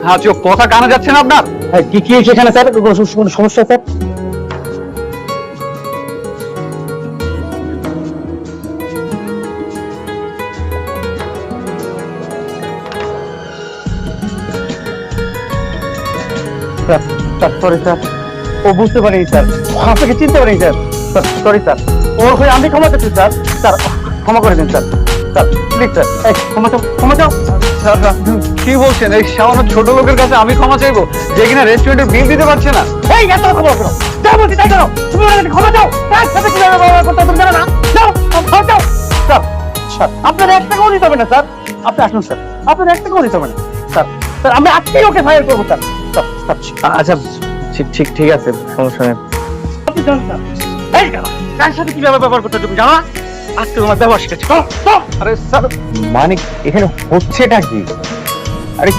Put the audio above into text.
হ্যাঁ চোখ কথা কানে যাচ্ছে না আপনার? কি কি সেখানে স্যার কোনো সমস্যা স্যার? সরি স্যার, ও বুঝতে পারিনি স্যার, আপনাকে চিনতে পারিনি স্যার। সরি স্যার, ওর হয়ে আমি ক্ষমা চাচ্ছি স্যার। স্যার ক্ষমা করে দিন স্যার। স্যার প্লিজ স্যার, এই ক্ষমা চাও, ক্ষমা চাও। স্যার আপনি কি বলছেন? এই সামান্য ছোট লোকের কাছে আমি ক্ষমা চাইবো যে কিনা রেস্টুরেন্টের বিল দিতে পারছে না? এই এত ক্ষমা করো, যা বলছি তাই করো। তুমি ওর কাছে ক্ষমা চাও, তার সাথে কিভাবে ব্যবহার করতে হয় তুমি জানো না? যাও ক্ষমা চাও। স্যার স্যার আপনার 1 টাকাও দিতে হবে না স্যার। আপনি আসুন স্যার, আপনার 1 টাকাও দিতে হবে না স্যার। স্যার আমি আজকেই ওকে ফায়ার করবো স্যার। স্যার স্যার আচ্ছা ঠিক আছে, সমস্যা নেই। আপনি জান স্যার, এই কেন কার সাথে কিভাবে ব্যবহার করতে হয় তুমি জানো না? আজকে তোমার ব্যবহার শিখেছি। আরে স্যার মানে এখানে হচ্ছেটা কি? আরে